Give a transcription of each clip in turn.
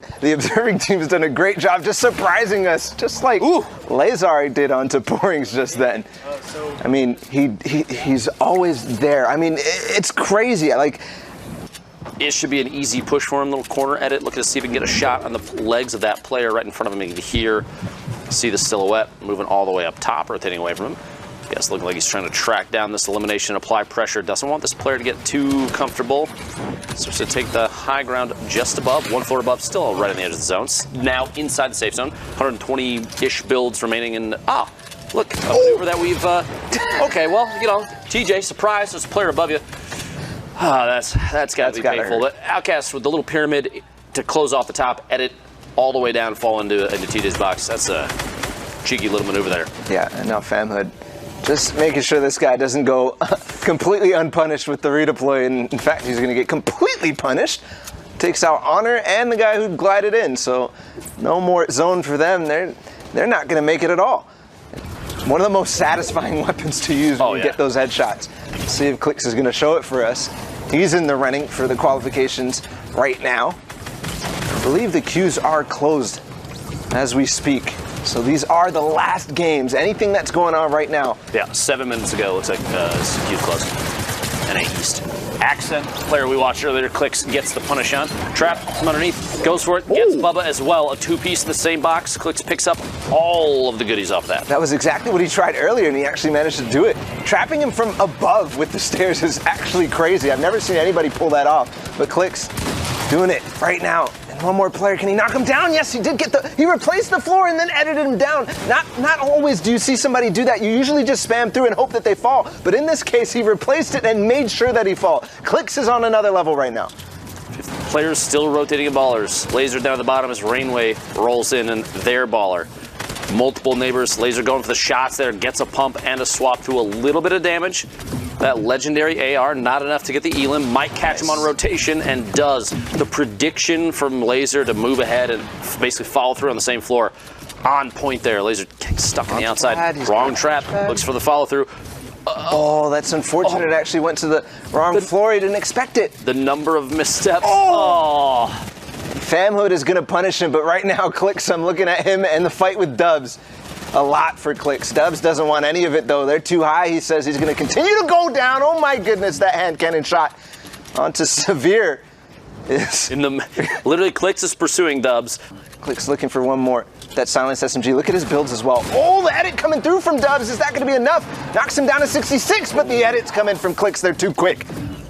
The observing team has done a great job just surprising us, just like Lazar did onto Porings just then. I mean, he's always there. I mean, it's crazy. Like, it should be an easy push for him. Little corner edit, looking to see if he can get a shot on the legs of that player right in front of him. You can hear, see the silhouette moving all the way up top, rotating away from him. Yes, looking like he's trying to track down this elimination, apply pressure. Doesn't want this player to get too comfortable. So to take the high ground just above, one floor above, still right on the edge of the zones. Now inside the safe zone, 120-ish builds remaining in, look, a maneuver that we've, okay, well, you know, TJ, surprise, there's a player above you. That's gotta be painful. But Outcast with the little pyramid to close off the top, edit all the way down, fall into TJ's box. That's a cheeky little maneuver there. Yeah, and now Famhood just making sure this guy doesn't go completely unpunished with the redeploy. And in fact, he's going to get completely punished. Takes out Honor and the guy who glided in. So no more zone for them. They're not going to make it at all. One of the most satisfying weapons to use when you get those headshots. Let's see if Clicks is going to show it for us. He's in the running for the qualifications right now. I believe the queues are closed as we speak. So these are the last games. Anything that's going on right now. Yeah, 7 minutes ago, looks like queue's closed. NA East. Accent, player we watched earlier, Clicks, gets the punish on. Trap from underneath, goes for it, gets Bubba as well. A two-piece in the same box. Clicks picks up all of the goodies off that. That was exactly what he tried earlier, and he actually managed to do it. Trapping him from above with the stairs is actually crazy. I've never seen anybody pull that off, but Clicks doing it right now. One more player, can he knock him down? Yes, he did he replaced the floor and then edited him down. Not always do you see somebody do that. You usually just spam through and hope that they fall. But in this case, he replaced it and made sure that he fall. Clicks is on another level right now. Players still rotating in ballers. Laser down at the bottom as Rainway rolls in and their baller. Multiple neighbors. Laser going for the shots there. Gets a pump and a swap through a little bit of damage. That legendary AR, not enough to get the Elim. Might catch him on rotation and does. The prediction from Laser to move ahead and basically follow through on the same floor. On point there. Laser stuck on the outside. Wrong trap. Looks for the follow through. Oh, that's unfortunate. It actually went to the wrong floor. He didn't expect it. The number of missteps. Famhood is going to punish him, but right now, Clicks, I'm looking at him and the fight with Dubs. A lot for Clicks. Dubs doesn't want any of it, though. They're too high. He says he's going to continue to go down. Oh, my goodness, that hand cannon shot onto Severe. Literally, Clicks is pursuing Dubs. Clicks looking for one more. That silenced SMG. Look at his builds as well. Oh, the edit coming through from Dubs. Is that going to be enough? Knocks him down to 66, but the edit's coming from Clicks. They're too quick.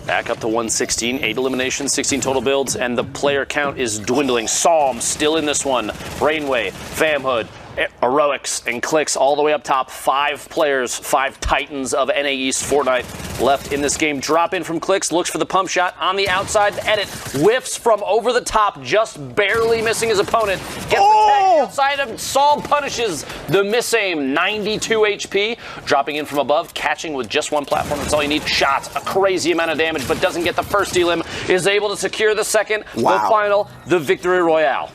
Back up to 116, 8 eliminations, 16 total builds, and the player count is dwindling. Psalm still in this one. Rainway, Famhood, Heroics, and Clicks all the way up top. 5 players, 5 titans of NA East Fortnite left in this game. Drop in from Clicks, looks for the pump shot on the outside. Edit whiffs from over the top, just barely missing his opponent. Gets the tag outside of Psalm, punishes the miss aim. 92 HP, dropping in from above, catching with just one platform. That's all you need. Shots, a crazy amount of damage, but doesn't get the first elim. Is able to secure the second, the final, the victory royale.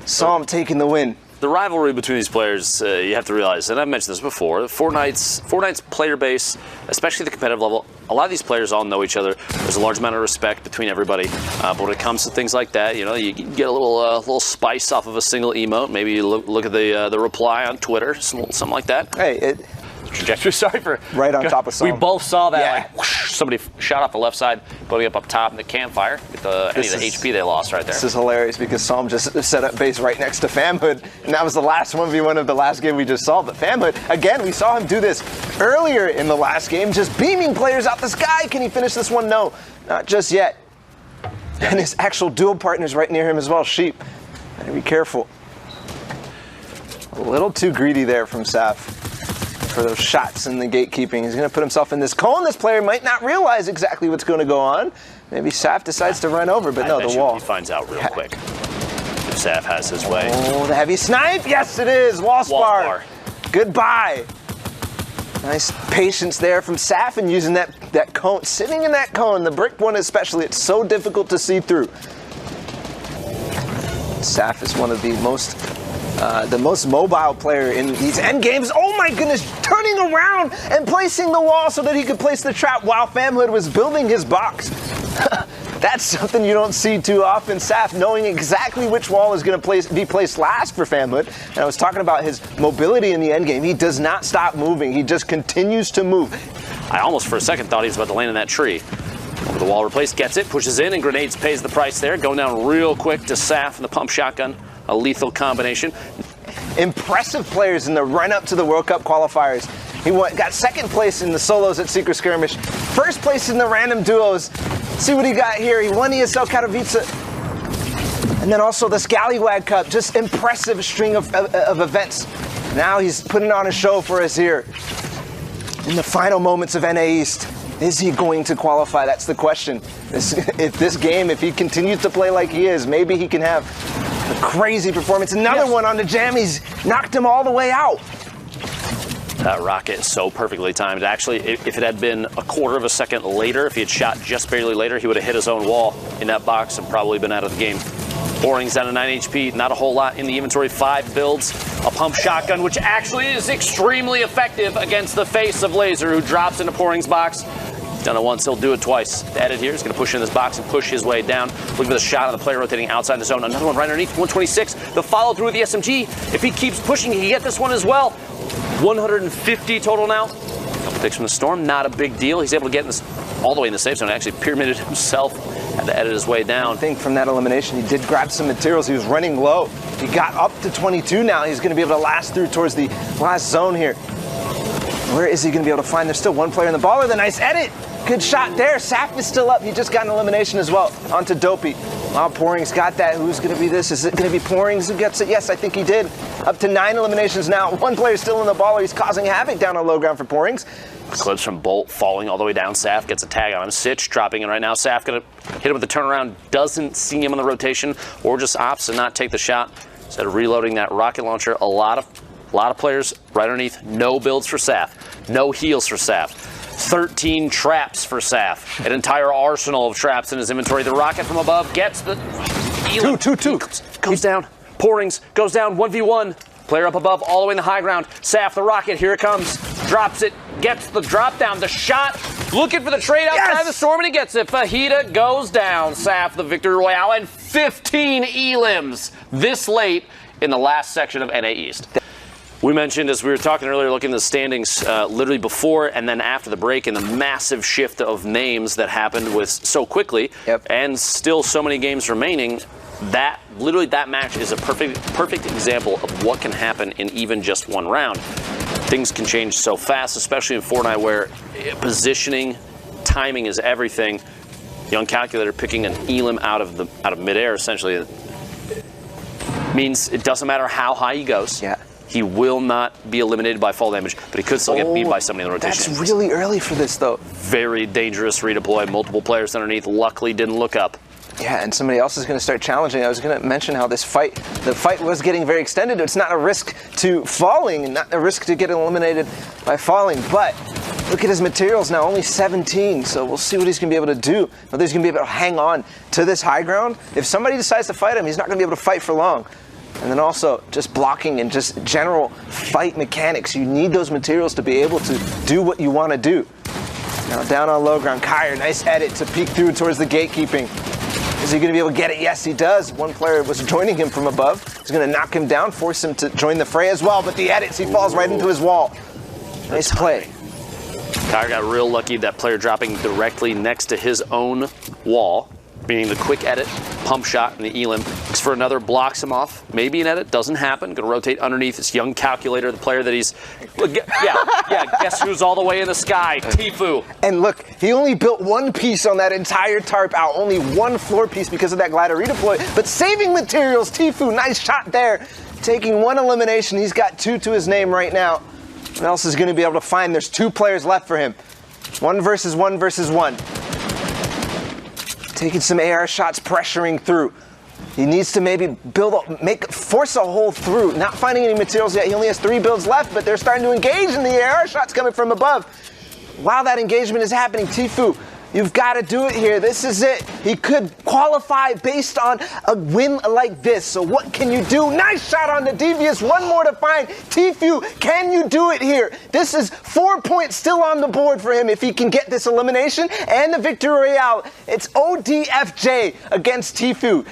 Psalm taking the win. The rivalry between these players, you have to realize, and I've mentioned this before, Fortnite's player base, especially the competitive level, a lot of these players all know each other. There's a large amount of respect between everybody. But when it comes to things like that, you know, you get a little spice off of a single emote. Maybe you look at the reply on Twitter, something like that. Hey, trajectory. Sorry for right on top of Psalm. We both saw that. Like, whoosh, somebody shot off the left side, putting up top in the campfire. Get any of the HP they lost right there. This is hilarious because Psalm just set up base right next to Famhood, and that was the last 1v1 of the last game we just saw. But Famhood, again, we saw him do this earlier in the last game, just beaming players out the sky. Can he finish this one? No, not just yet. And his actual dual partner's right near him as well, Sheep. Gotta be careful. A little too greedy there from Saf for those shots in the gatekeeping. He's going to put himself in this cone. This player might not realize exactly what's going to go on. Maybe Saf decides to run over, but no, the wall. He finds out real quick. If Saf has his way. Oh, the heavy snipe. Yes, it is. Wall spar. Goodbye. Nice patience there from Saf and using that cone, sitting in that cone, the brick one especially. It's so difficult to see through. Saf is one of the most mobile player in these end games. Oh my goodness, turning around and placing the wall so that he could place the trap while Famhood was building his box. That's something you don't see too often. Saf knowing exactly which wall is going to be placed last for Famhood. And I was talking about his mobility in the end game. He does not stop moving. He just continues to move. I almost for a second thought he was about to land in that tree. Over the wall replaced, gets it, pushes in, and Grenades pays the price there. Going down real quick to Saf and the pump shotgun. A lethal combination. Impressive players in the run-up to the World Cup qualifiers. He got second place in the solos at Secret Skirmish, first place in the random duos. See what he got here. He won ESL Katowice, and then also the Scallywag Cup. Just impressive string of events. Now he's putting on a show for us here in the final moments of NA East. Is he going to qualify? That's the question. If he continues to play like he is, maybe he can have a crazy performance. Another one on the jammies, knocked him all the way out. That rocket is so perfectly timed. Actually, if it had been a quarter of a second later, if he had shot just barely later, he would have hit his own wall in that box and probably been out of the game. Boring's down to 9 HP, not a whole lot in the inventory. 5 builds, a pump shotgun, which actually is extremely effective against the face of Laser, who drops into Boring's box. Done it once, he'll do it twice. The edit here is going to push in this box and push his way down. Look for the shot on the player rotating outside the zone. Another one right underneath, 126. The follow through with the SMG. If he keeps pushing, he can get this one as well. 150 total now. Couple picks from the storm, not a big deal. He's able to get in this all the way in the safe zone. Actually pyramided himself, had to edit his way down. I think from that elimination, he did grab some materials. He was running low. He got up to 22 now. He's going to be able to last through towards the last zone here. Where is he going to be able to find? There's still one player in the baller. The nice edit. Good shot there. Saf is still up. He just got an elimination as well. Onto Dopey. Wow, Poring's got that. Who's going to be this? Is it going to be Porings who gets it? Yes, I think he did. Up to 9 eliminations now. One player still in the baller. He's causing havoc down on low ground for Porings. Clips from Bolt falling all the way down. Saf gets a tag on him. Sitch dropping in right now. Saf going to hit him with the turnaround. Doesn't see him on the rotation or just opts and not take the shot. Instead of reloading that rocket launcher, a lot of players right underneath. No builds for Saf. No heals for Saf. 13 traps for Saf. An entire arsenal of traps in his inventory. The rocket from above gets the... Two. Goes down. Porings goes down 1v1. Player up above, all the way in the high ground. Saf, the rocket, here it comes. Drops it, gets the drop down. The shot, looking for the trade outside the storm, and he gets it. Fajita goes down. Saf, the victory royale, and 15 elims this late in the last section of NA East. We mentioned, as we were talking earlier, looking at the standings literally before and then after the break, and the massive shift of names that happened with so quickly, and still so many games remaining. That match is a perfect example of what can happen in even just one round. Things can change so fast, especially in Fortnite, where positioning, timing is everything. Young Calculator picking an elim out of midair essentially means it doesn't matter how high he goes. Yeah. He will not be eliminated by fall damage, but he could still get beat by somebody in the rotation. That's really early for this, though. Very dangerous redeploy. Multiple players underneath. Luckily, didn't look up. Yeah, and somebody else is going to start challenging. I was going to mention how the fight was getting very extended. It's not a risk to falling, and not a risk to get eliminated by falling. But look at his materials now, only 17. So we'll see what he's going to be able to do. Whether he's going to be able to hang on to this high ground. If somebody decides to fight him, he's not going to be able to fight for long. And then also, just blocking and just general fight mechanics. You need those materials to be able to do what you want to do. Now down on low ground, Kyer, nice edit to peek through towards the gatekeeping. Is he going to be able to get it? Yes, he does. One player was joining him from above. He's going to knock him down, force him to join the fray as well. But the edits, he falls right into his wall. Nice play. Kyer got real lucky, that player dropping directly next to his own wall. Meaning the quick edit, pump shot, and the elim. Looks for another, blocks him off. Maybe an edit, doesn't happen. Going to rotate underneath this young Calculator, the player that he's... guess who's all the way in the sky? Tfue. And look, he only built one piece on that entire tarp out. Only one floor piece because of that glider redeploy. But saving materials, Tfue, nice shot there. Taking one elimination. He's got 2 to his name right now. What else is going to be able to find? There's 2 players left for him. 1 versus 1 versus 1. Taking some AR shots, pressuring through. He needs to maybe force a hole through. Not finding any materials yet. He only has 3 builds left, but they're starting to engage in the AR shots coming from above. While that engagement is happening, Tfue You've got to do it here. This is it. He could qualify based on a win like this. So what can you do? Nice shot on the devious. One more to find. Tfue, can you do it here? This is 4 points still on the board for him if he can get this elimination and the victory royale. It's ODFJ against Tfue.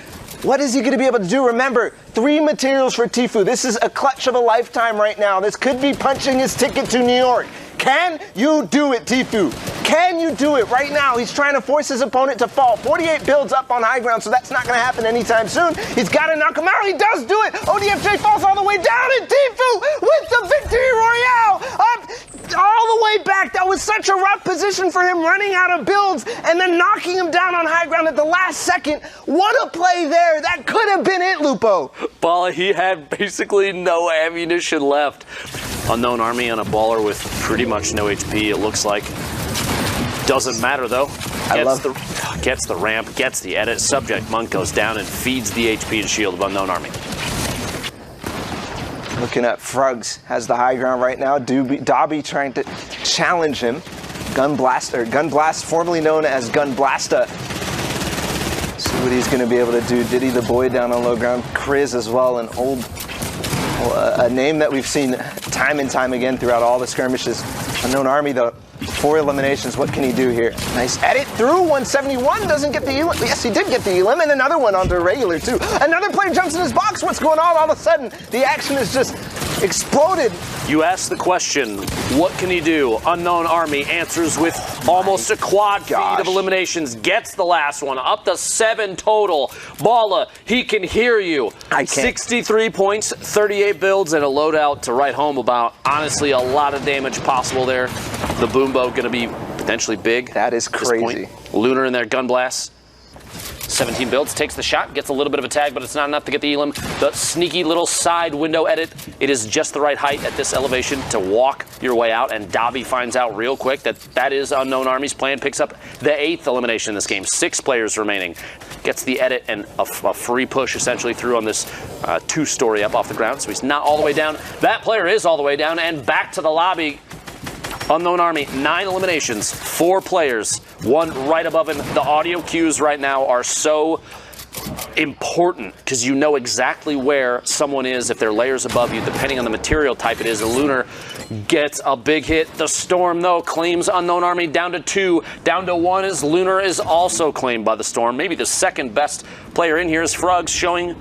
What is he going to be able to do? Remember, 3 materials for Tfue. This is a clutch of a lifetime right now. This could be punching his ticket to New York. Can you do it, Tfue? Can you do it right now? He's trying to force his opponent to fall. 48 builds up on high ground, so that's not going to happen anytime soon. He's got to knock him out. He does do it. ODFJ falls all the way down, and Tfue with the victory royale. Up all the way back. That was such a rough position for him, running out of builds and then knocking him down on high ground at the last second. What a play there. That could have been it, Lupo. Balla, he had basically no ammunition left. Unknown Army on a baller with pretty much no HP, it looks like. Doesn't matter though. Gets the ramp, gets the edit. Subject Monk goes down and feeds the HP and shield of Unknown Army. Looking at Frugs, has the high ground right now. Dobby trying to challenge him. Gunblast, formerly known as Gunblasta. See what he's going to be able to do. Diddy the boy down on low ground. Kriz as well, an old, a name that we've seen time and time again throughout all the skirmishes. Unknown Army though, 4 eliminations. What can he do here? Nice edit through 171. Doesn't get the elim. Yes, he did get the elim, and another one onto regular too. Another player jumps in his box. What's going on? All of a sudden, the action is just exploded. You asked the question, what can he do? Unknown Army answers with almost a quad feed of eliminations. Gets the last one, up to 7 total. Balla, he can hear you. I can't. 63 points, 38 builds, and a loadout to write home about. Honestly, a lot of damage possible there. The Boombo going to be potentially big. That is crazy. Lunar in there, gun blast. 17 builds, takes the shot, gets a little bit of a tag, but it's not enough to get the elim. The sneaky little side window edit. It is just the right height at this elevation to walk your way out, and Dobby finds out real quick that that is Unknown Army's plan. Picks up the 8th elimination in this game. 6 players remaining. Gets the edit and a free push essentially through on this 2-story up off the ground, so he's not all the way down. That player is all the way down and back to the lobby. Unknown Army, 9 eliminations, 4 players, 1 right above him. The audio cues right now are so important because you know exactly where someone is if they're layers above you, depending on the material type it is. The Lunar gets a big hit. The Storm, though, claims Unknown Army down to 2. Down to 1 is Lunar is also claimed by the Storm. Maybe the second best player in here is Frugs, showing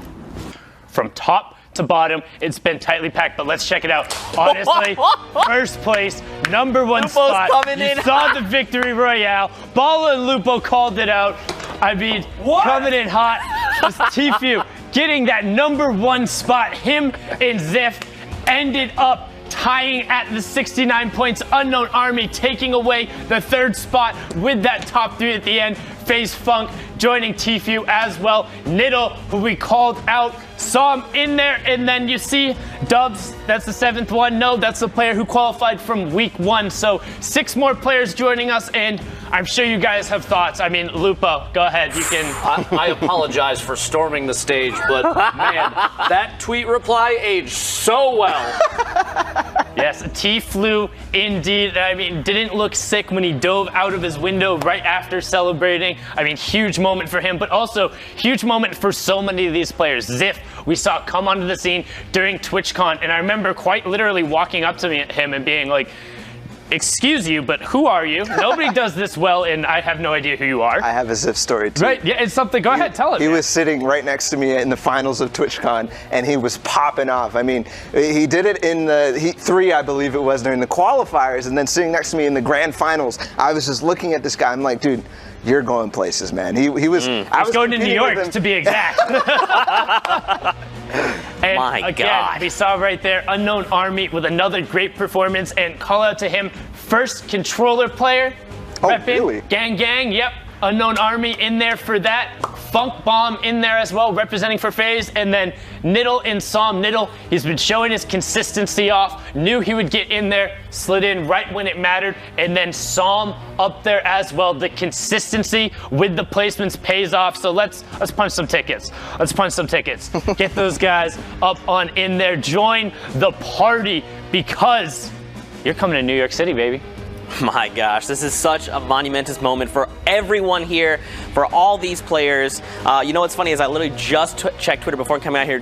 from top to bottom, it's been tightly packed, but let's check it out. Honestly, first place, number 1 Lupo's spot. Coming you in saw the victory royale. Balla and Lupo called it out. I mean, coming in hot was Tfue getting that number 1 spot. Him and Ziff ended up tying at the 69 points. Unknown Army taking away the 3rd spot with that top 3 at the end. FaZe Funk joining Tfue as well. Niddle, who we called out, saw him in there, and then you see Dubs, that's the 7th one. No, that's the player who qualified from week 1. So 6 more players joining us, and I'm sure you guys have thoughts. I mean, Lupo, go ahead. You can. I apologize for storming the stage, but man, that tweet reply aged so well. Yes, Tfue indeed. I mean, didn't look sick when he dove out of his window right after celebrating. I mean, huge moment for him, but also huge moment for so many of these players. Ziff, we saw come onto the scene during TwitchCon, and I remember quite literally walking up to him and being like, excuse you, but who are you? Nobody does this well, and I have no idea who you are. I have a Ziff story too. Right, yeah, it's something. Go ahead, tell it. He was sitting right next to me in the finals of TwitchCon, and he was popping off. I mean, he did it in the Heat 3, I believe it was, during the qualifiers, and then sitting next to me in the grand finals. I was just looking at this guy. I'm like, dude, you're going places, man. He was. I was going to New York, to be exact. And My again, God. we saw right there Unknown Army with another great performance, and call out to him, first controller player. Oh, repping. really? Gang, yep. Unknown Army in there for that. Funk Bomb in there as well, representing for FaZe. And then Niddle in Psalm. Niddle, he's been showing his consistency off. Knew he would get in there, slid in right when it mattered. And then Psalm up there as well. The consistency with the placements pays off. So let's punch some tickets. Let's punch some tickets. Get those guys up on in there. Join the party because you're coming to New York City, baby. My gosh, this is such a monumentous moment for everyone here, for all these players. You know what's funny is I literally just checked Twitter before coming out here